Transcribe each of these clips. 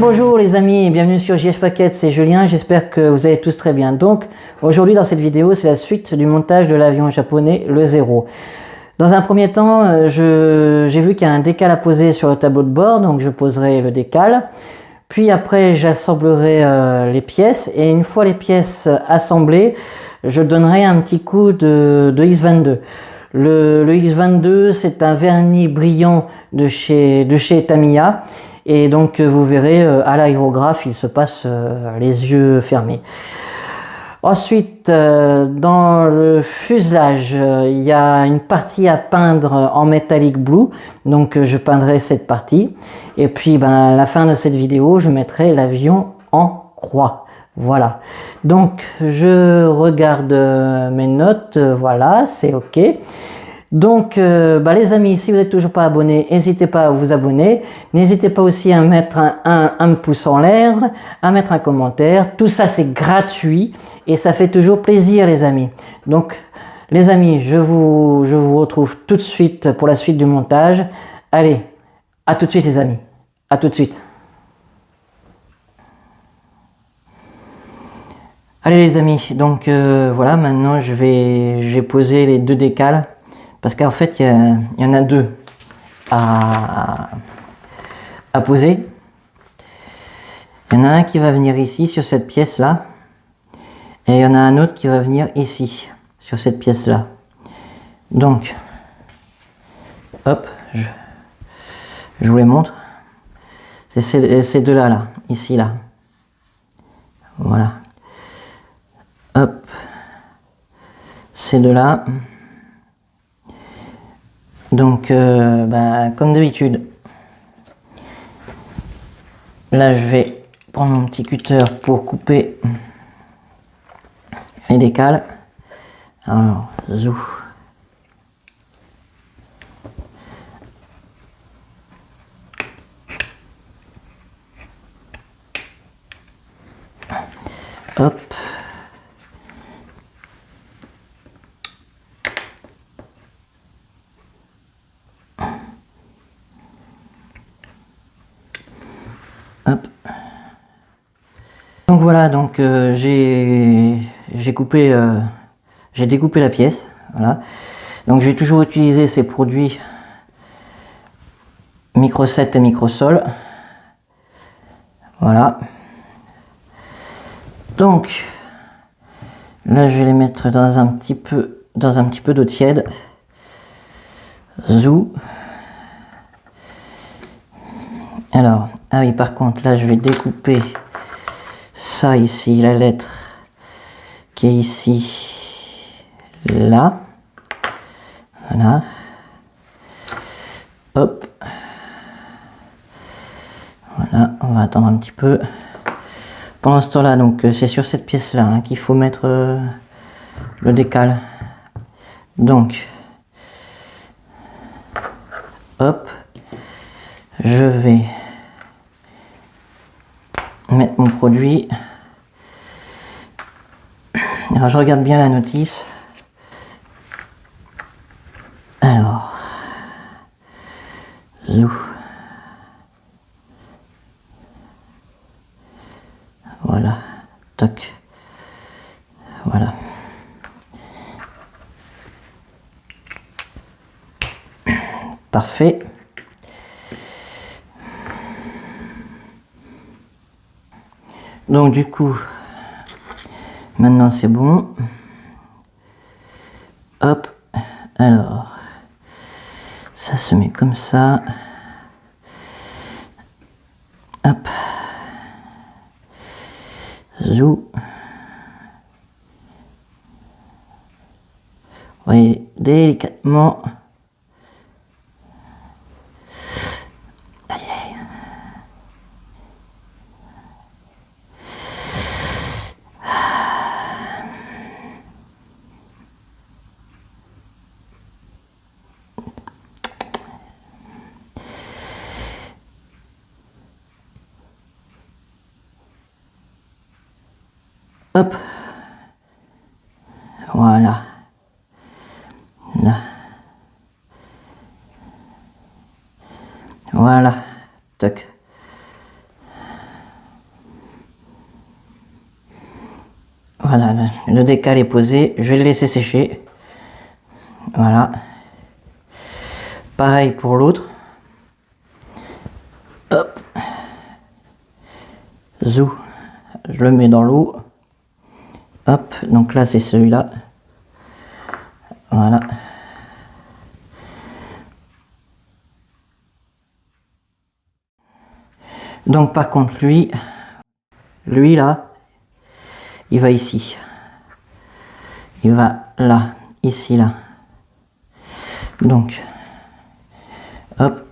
Bonjour les amis, bienvenue sur JF Paquette, c'est Julien, j'espère que vous allez tous très bien. Donc aujourd'hui dans cette vidéo, c'est la suite du montage de l'avion japonais le 0. Dans un premier temps, j'ai vu qu'il y a un décal à poser sur le tableau de bord, donc je poserai le décal. Puis après j'assemblerai les pièces et une fois les pièces assemblées, je donnerai un petit coup de X22. Le X22 c'est un vernis brillant de chez Tamiya. Et donc vous verrez à l'aérographe il se passe les yeux fermés. Ensuite dans le fuselage il y a une partie à peindre en métallique blue, donc je peindrai cette partie et puis à la fin de cette vidéo je mettrai l'avion en croix. Voilà, donc je regarde mes notes, voilà, c'est ok. Donc les amis, si vous n'êtes toujours pas abonnés, n'hésitez pas à vous abonner, n'hésitez pas aussi à mettre un pouce en l'air, à mettre un commentaire, tout ça c'est gratuit et ça fait toujours plaisir les amis. Donc les amis, je vous retrouve tout de suite pour la suite du montage. Allez, à tout de suite les amis, à tout de suite. Allez les amis, donc voilà, maintenant j'ai posé les deux décals. Parce qu'en fait, il y en a deux à poser. Il y en a un qui va venir ici, sur cette pièce-là. Et il y en a un autre qui va venir ici, sur cette pièce-là. Donc, hop, je vous les montre. C'est ces deux-là, là, ici, là. Voilà. Hop. Ces deux-là. Donc, comme d'habitude, là je vais prendre mon petit cutter pour couper les décals. Alors, zou. Hop. Hop. Donc voilà, donc j'ai découpé la pièce, voilà. Donc j'ai toujours utilisé ces produits Micro-7 et Micro-Sol, voilà. Donc là je vais les mettre dans un petit peu d'eau tiède. Zou. Alors, ah oui, par contre, là, je vais découper ça ici, la lettre qui est ici, là. Voilà. Hop. Voilà, on va attendre un petit peu. Pendant ce temps-là, donc, c'est sur cette pièce-là qu'il faut mettre le décal. Donc, hop. Je vais mettre mon produit. Alors je regarde bien la notice. Alors, zou. Voilà, toc. Voilà. Parfait. Donc du coup, maintenant c'est bon. Hop, alors, ça se met comme ça. Hop. Zou. Vous voyez, délicatement. Hop. Voilà. Là. Voilà. Toc. Voilà, le décal est posé, je vais le laisser sécher. Voilà. Pareil pour l'autre. Hop. Zou. Je le mets dans l'eau. Hop, donc là c'est celui-là. Voilà. Donc par contre lui là, il va ici. Il va là, ici, là. Donc, hop.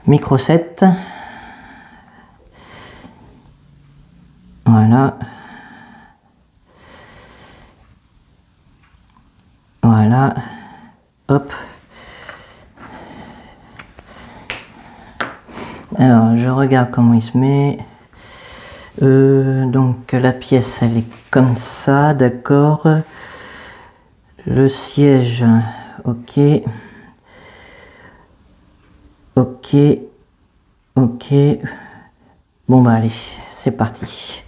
Micro 7. Voilà. Voilà. Hop. Alors, je regarde comment il se met. Donc, la pièce, elle est comme ça, d'accord. Le siège, ok. Ok. Ok. Bon, bah, allez, c'est parti.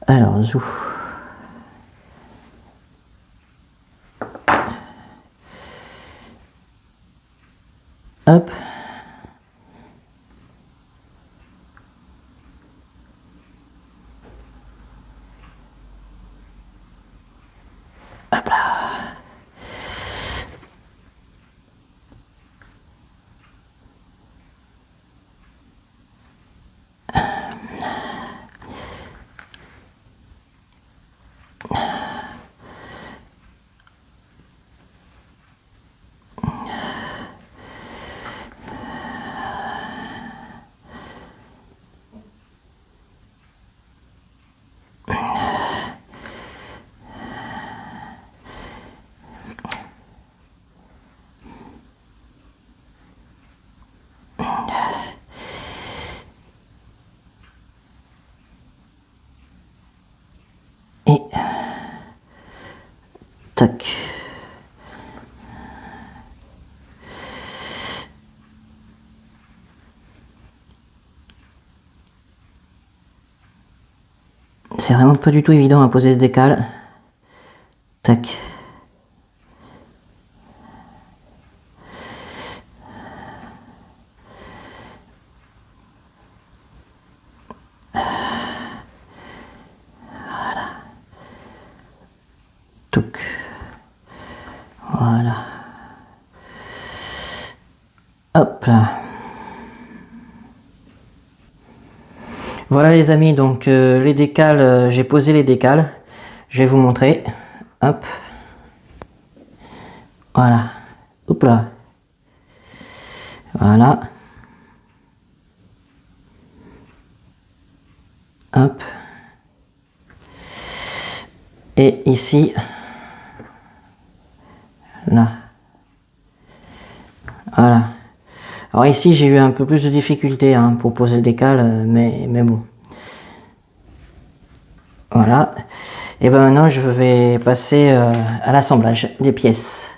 Alors, zou. Hop. Hop là. Et tac. C'est vraiment pas du tout évident à poser ce décal. Tac. Touc. Voilà. Hop là. Voilà les amis, donc les décals, j'ai posé les décals. Je vais vous montrer. Hop. Voilà. Hop là. Voilà. Hop. Et ici. Là. Voilà. Alors ici j'ai eu un peu plus de difficulté hein, pour poser le décal, mais bon. Voilà. Et ben maintenant je vais passer à l'assemblage des pièces.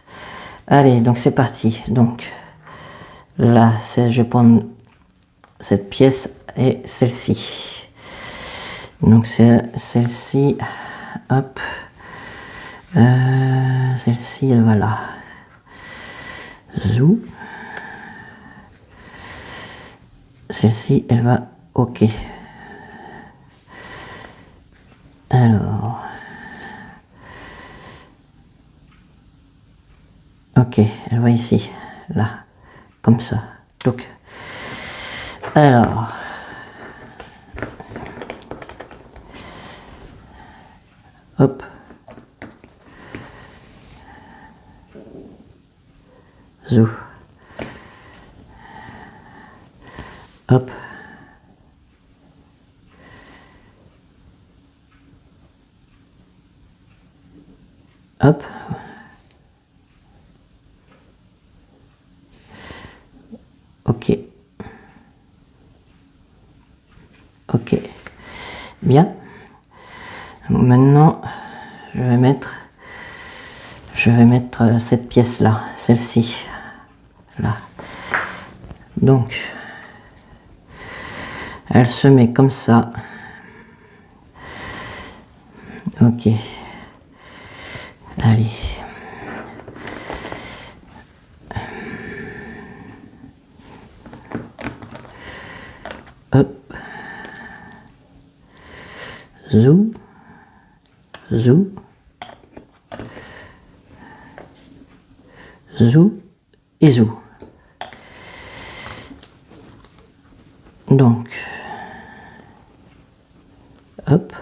Allez, donc c'est parti. Donc là, je vais prendre cette pièce et celle-ci. Donc c'est celle-ci. Hop. Celle-ci, elle va là. Zou. Celle-ci, elle va OK. Alors. OK, elle va ici. Là. Comme ça. Donc. Alors. Hop. Zou. Hop. Hop. OK. OK. Bien. Maintenant, je vais mettre cette pièce là, celle-ci. Là. Donc, Elle se met comme ça. Ok. Allez. Hop. Zou. Zou. Zou. Et zou. Donc. Hop.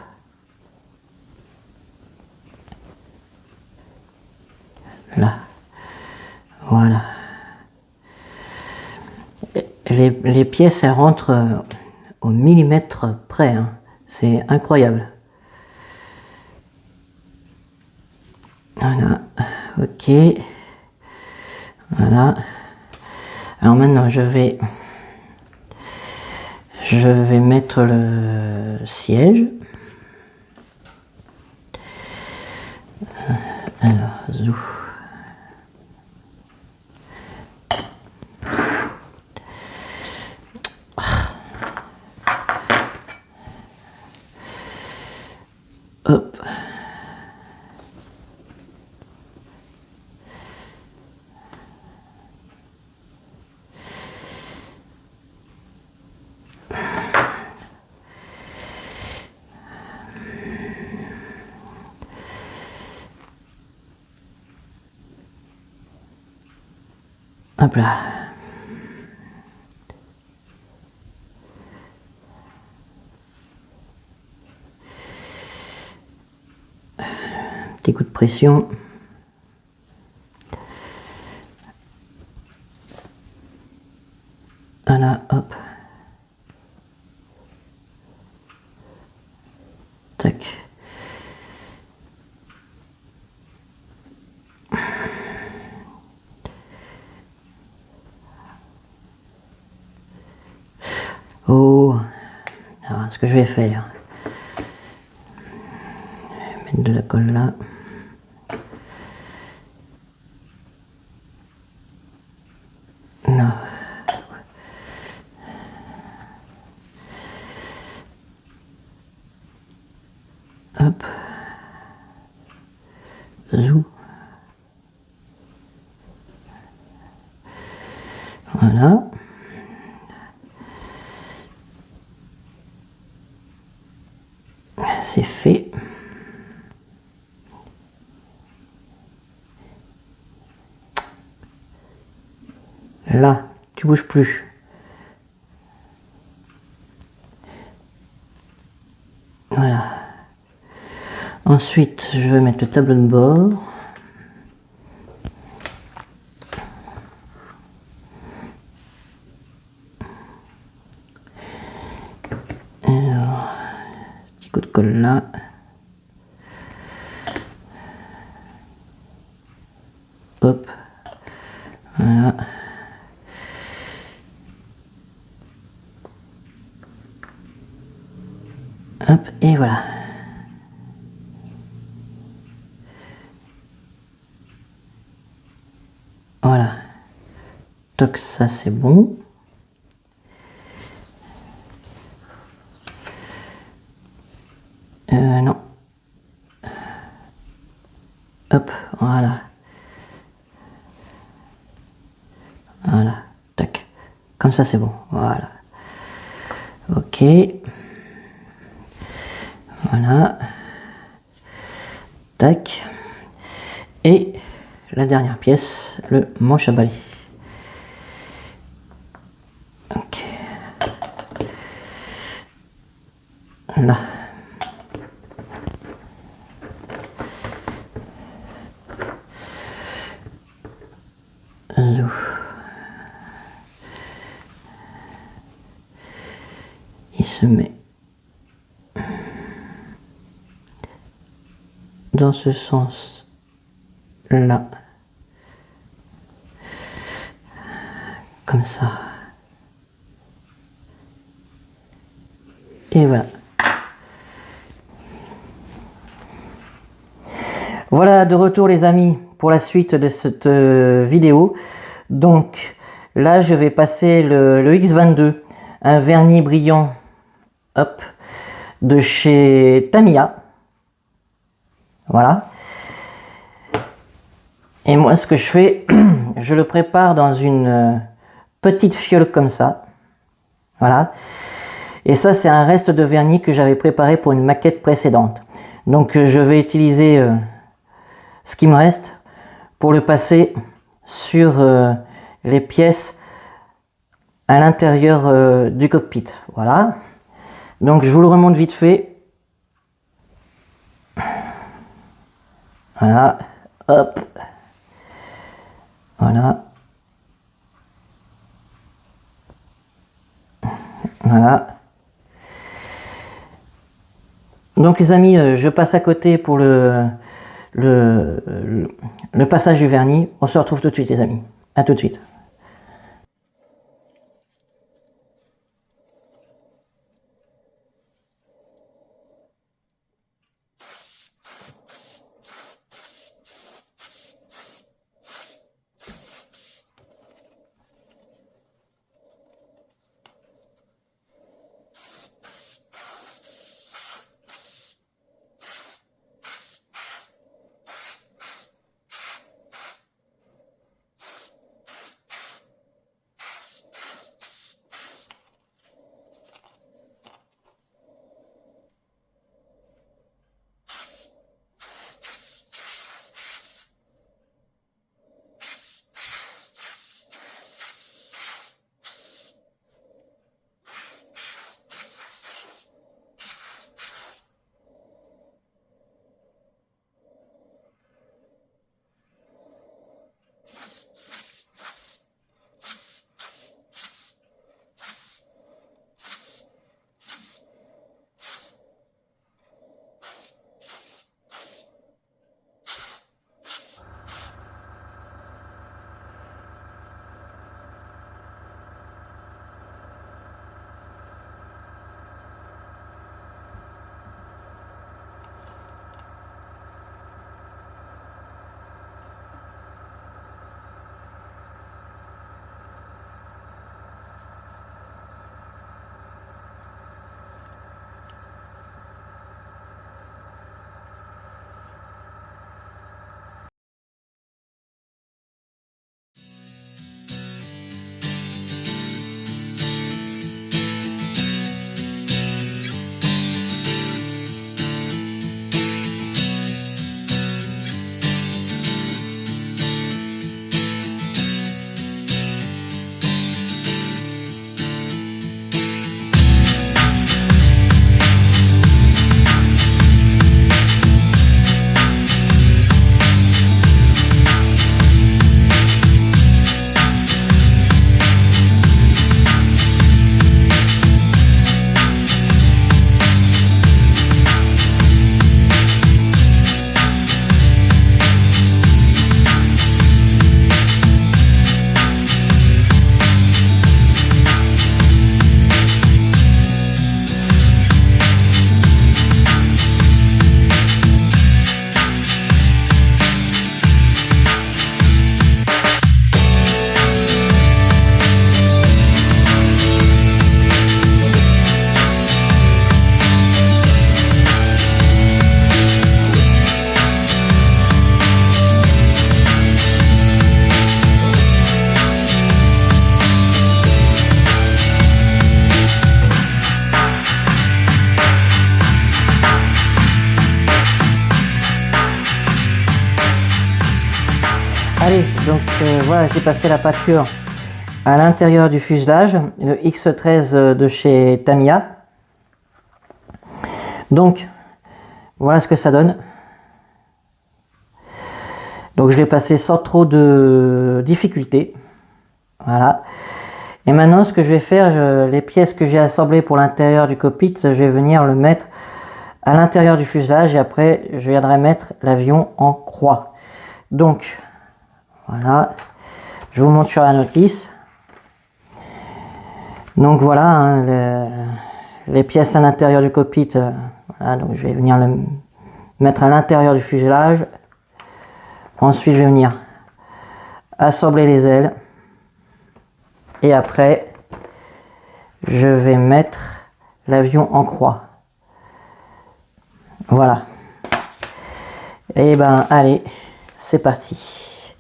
Là. Voilà. Les pièces, elles rentrent au millimètre près. Hein. C'est incroyable. Voilà. Ok. Voilà. Alors maintenant, je vais mettre le siège. Alors, zou. Hop. Hop là. Petit coup de pression. Voilà, hop. Tac. Oh, alors ce que je vais faire, je vais mettre de la colle là. Non. Hop. Zou. Voilà. C'est fait. Là, tu bouges plus. Voilà. Ensuite, je vais mettre le tableau de bord. Alors, petit coup de colle là. Hop. Voilà. Hop, et voilà. Voilà. Donc ça c'est bon. Non. Hop, voilà. Voilà. Tac. Comme ça c'est bon. Voilà. Ok. Voilà. Tac. Et la dernière pièce, le manche à balai. Ok. Là. Zou. Il se met dans ce sens là, comme ça, et voilà. Voilà, de retour les amis pour la suite de cette vidéo. Donc là je vais passer le X22, un vernis brillant hop, de chez Tamiya. Voilà. Et moi, ce que je fais, je le prépare dans une petite fiole comme ça. Voilà. Et ça, c'est un reste de vernis que j'avais préparé pour une maquette précédente. Donc, je vais utiliser ce qui me reste pour le passer sur les pièces à l'intérieur du cockpit. Voilà. Donc, je vous le remonte vite fait. Voilà. Hop. Voilà. Voilà. Donc les amis, je passe à côté pour le passage du vernis. On se retrouve tout de suite les amis. À tout de suite. Allez, donc voilà, j'ai passé la pâture à l'intérieur du fuselage, le X13 de chez Tamiya. Donc, voilà ce que ça donne. Donc je l'ai passé sans trop de difficulté. Voilà. Et maintenant, ce que je vais faire, les pièces que j'ai assemblées pour l'intérieur du cockpit, je vais venir le mettre à l'intérieur du fuselage et après, je viendrai mettre l'avion en croix. Donc, voilà. Je vous montre sur la notice. Donc voilà, hein, les pièces à l'intérieur du cockpit. Voilà, donc je vais venir le mettre à l'intérieur du fuselage. Ensuite, je vais venir assembler les ailes. Et après, je vais mettre l'avion en croix. Voilà. Et ben allez, c'est parti.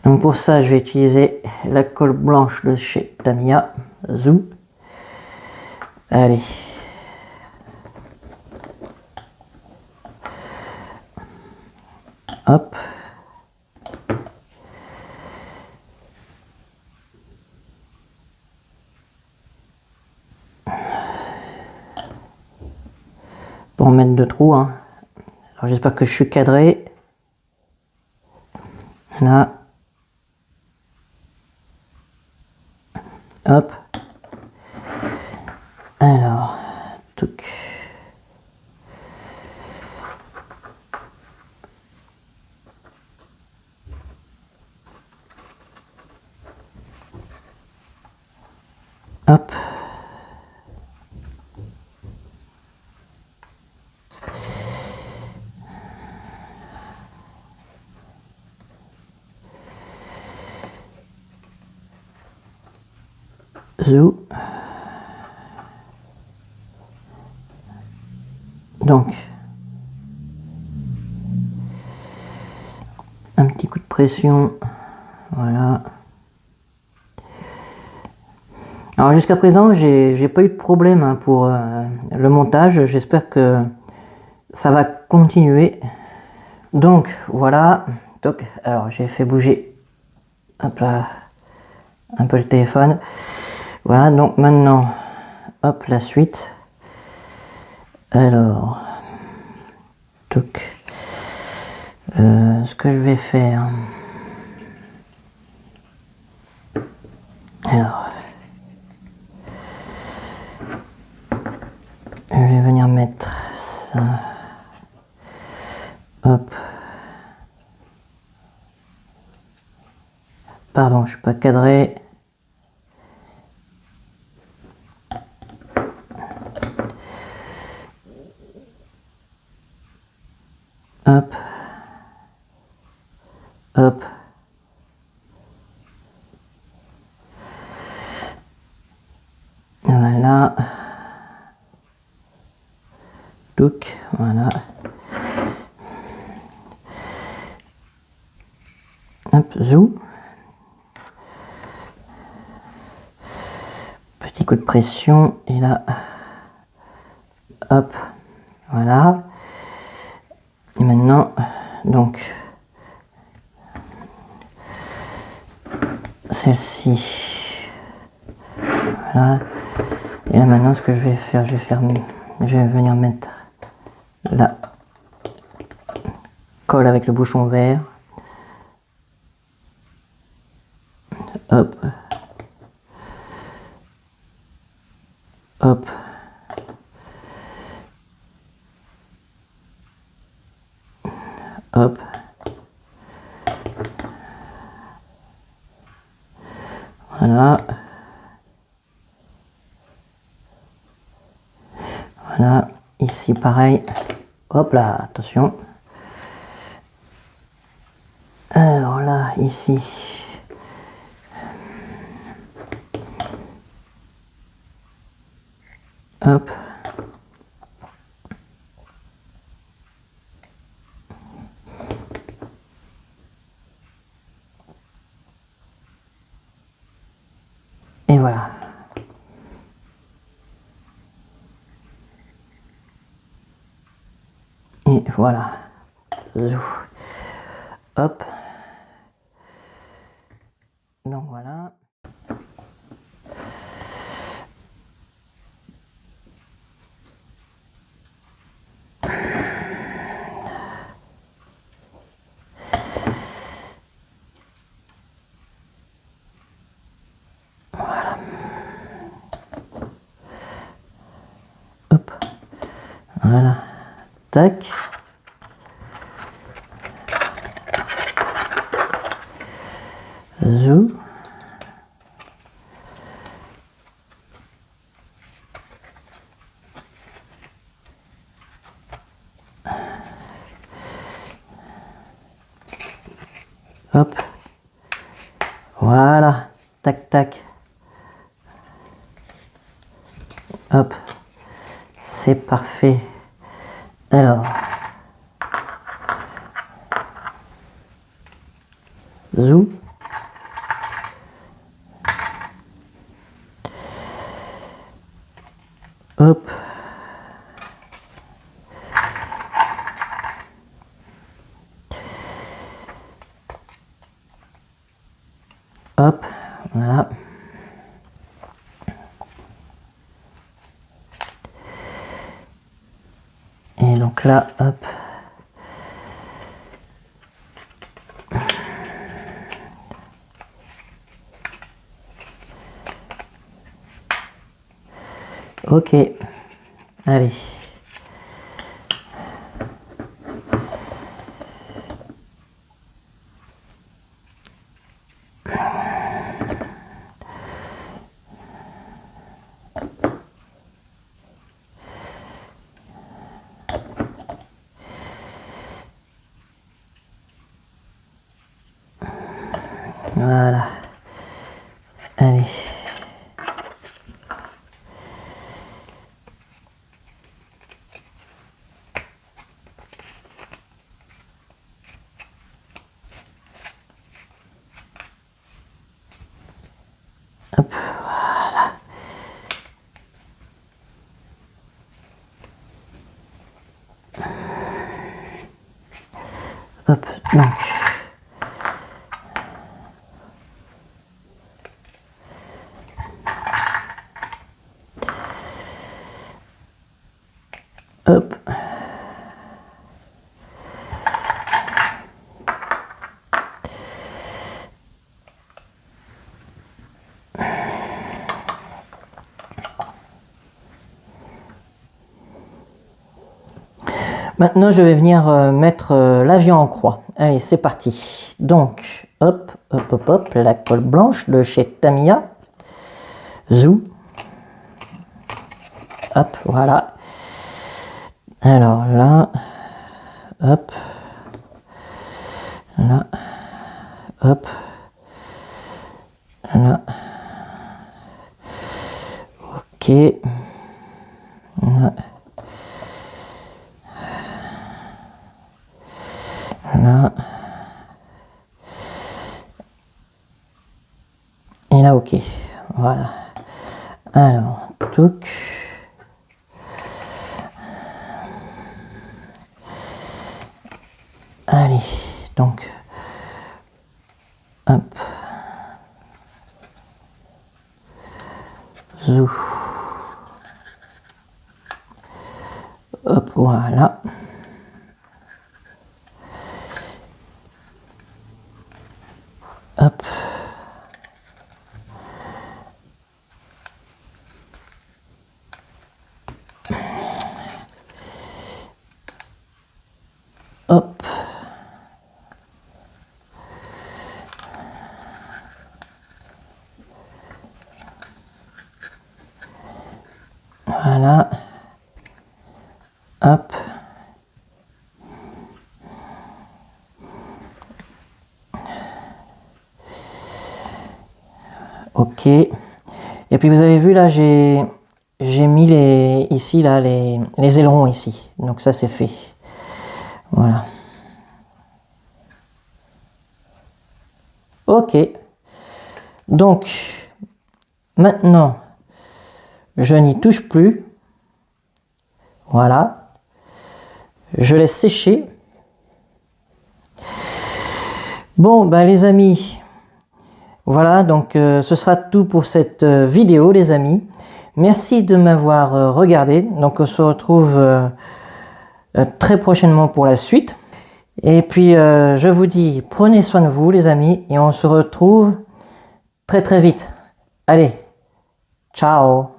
Donc pour ça, je vais utiliser la colle blanche de chez Tamiya Zoo. Allez. Hop. Pour mettre deux trous, hein. Alors j'espère que je suis cadré. Là. Hop. Alors, touc. Hop. Zoo. Donc, un petit coup de pression, voilà. Alors jusqu'à présent, j'ai pas eu de problème hein, pour le montage. J'espère que ça va continuer. Donc voilà. Donc, alors j'ai fait bouger, hop là, un peu le téléphone. Voilà. Donc maintenant, hop la suite. Alors, donc, ce que je vais faire. Alors, je vais venir mettre ça. Hop. Pardon, je suis pas cadré. Hop. Hop. Voilà. Donc, voilà. Hop, zou. Petit coup de pression, et là, hop, voilà. Et maintenant, donc, celle-ci, voilà. Et là maintenant, ce que je vais faire, je vais venir mettre la colle avec le bouchon vert. Hop. Hop. Hop. Voilà. Voilà. Ici, pareil. Hop là, attention. Alors là, ici. Hop. Et voilà. Et voilà. Hop. Donc voilà. Voilà. Hop. Voilà. Tac. Zou. Hop. Voilà. Tac, tac. Hop. C'est parfait. Alors, zou. Hop. Hop, voilà. Et donc là, hop. Ok, allez. Voilà. Allez. Hop, voilà. Hop, donc. Hop. Maintenant, je vais venir mettre l'avion en croix. Allez, c'est parti. Donc, hop, hop, hop, hop, la colle blanche de chez Tamiya. Zou. Hop, voilà. Alors là, hop, là, hop, là. Ok. Là. Là. Et là, ok. Voilà. Alors, touc. Allez, donc, hop. Zou. Hop, voilà. Hop. Hop. Voilà. Hop. Ok. Et puis vous avez vu là, j'ai mis ici là les ailerons ici. Donc ça c'est fait. Voilà. Ok. Donc maintenant je n'y touche plus. Voilà. Je laisse sécher. Bon, ben les amis, voilà, donc ce sera tout pour cette vidéo, les amis. Merci de m'avoir regardé. Donc on se retrouve très prochainement pour la suite. Et puis je vous dis, prenez soin de vous, les amis, et on se retrouve très très vite. Allez, ciao!